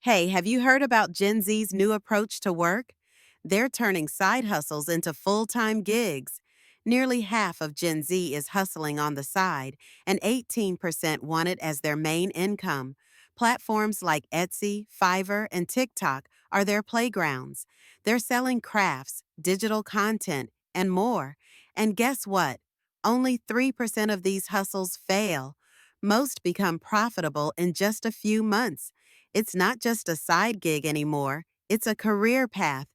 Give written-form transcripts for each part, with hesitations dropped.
Hey, have you heard about Gen Z's new approach to work? They're turning side hustles into full-time gigs. Nearly half of Gen Z is hustling on the side, and 18% want it as their main income. Platforms like Etsy, Fiverr, and TikTok are their playgrounds. They're selling crafts, digital content, and more. And guess what? Only 3% of these hustles fail. Most become profitable in just a few months. It's not just a side gig anymore, it's a career path.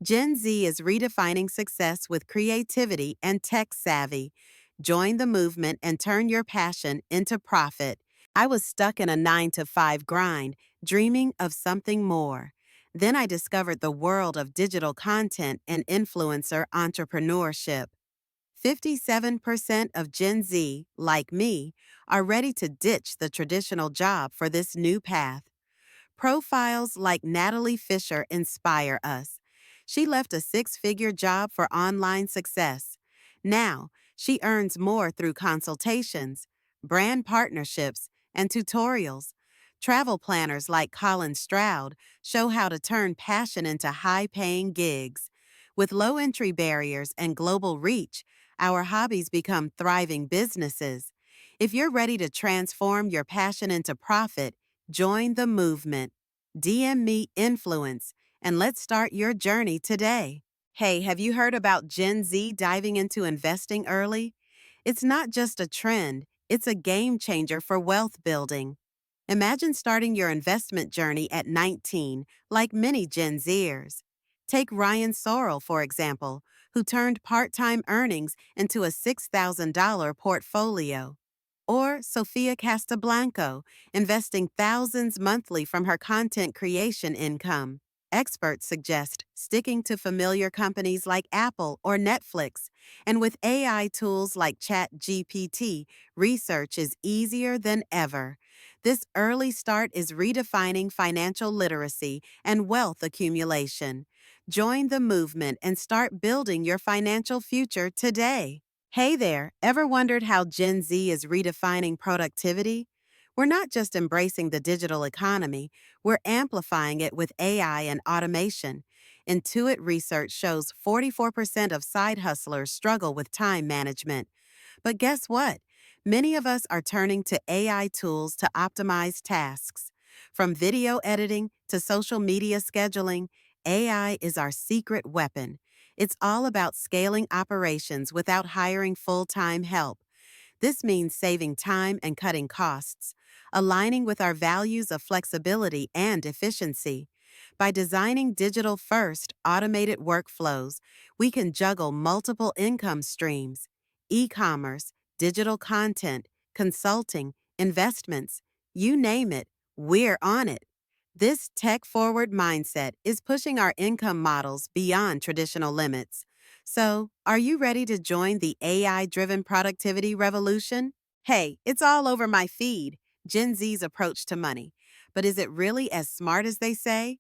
Gen Z is redefining success with creativity and tech savvy. Join the movement and turn your passion into profit. I was stuck in a 9 to 5 grind, dreaming of something more. Then I discovered the world of digital content and influencer entrepreneurship. 57% of Gen Z, like me, are ready to ditch the traditional job for this new path. Profiles like Natalie Fisher inspire us. She left a six-figure job for online success. Now, she earns more through consultations, brand partnerships, and tutorials. Travel planners like Colin Stroud show how to turn passion into high-paying gigs. With low entry barriers and global reach, our hobbies become thriving businesses. If you're ready to transform your passion into profit, join the movement. DM me influence and let's start your journey today. Hey, have you heard about Gen Z diving into investing early? It's not just a trend, it's a game changer for wealth building. Imagine starting your investment journey at 19, like many Gen Zers. Take Ryan Sorrell, for example, who turned part-time earnings into a $6,000 portfolio. Or Sofia Castablanco, investing thousands monthly from her content creation income. Experts suggest sticking to familiar companies like Apple or Netflix. And with AI tools like ChatGPT, research is easier than ever. This early start is redefining financial literacy and wealth accumulation. Join the movement and start building your financial future today. Hey there, ever wondered how Gen Z is redefining productivity? We're not just embracing the digital economy, we're amplifying it with AI and automation. Intuit research shows 44% of side hustlers struggle with time management. But guess what? Many of us are turning to AI tools to optimize tasks. From video editing to social media scheduling, AI is our secret weapon. It's all about scaling operations without hiring full-time help. This means saving time and cutting costs, aligning with our values of flexibility and efficiency. By designing digital-first, automated workflows, we can juggle multiple income streams: e-commerce, digital content, consulting, investments, you name it, we're on it. This tech-forward mindset is pushing our income models beyond traditional limits. So, are you ready to join the AI-driven productivity revolution? Hey, it's all over my feed, Gen Z's approach to money. But is it really as smart as they say?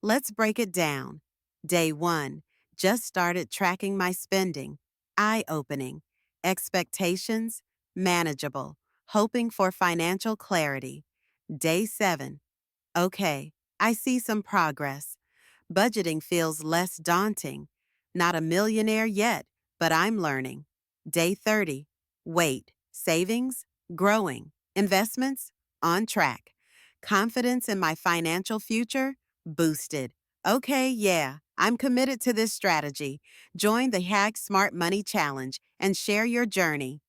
Let's break it down. Day 1. Just started tracking my spending. Eye-opening. Expectations? Manageable. Hoping for financial clarity. Day 7. Okay, I see some progress. Budgeting feels less daunting. Not a millionaire yet, but I'm learning. Day 30. Wait, savings? Growing. Investments? On track. Confidence in my financial future? Boosted. Okay, yeah, I'm committed to this strategy. Join the Hag Smart Money Challenge and share your journey.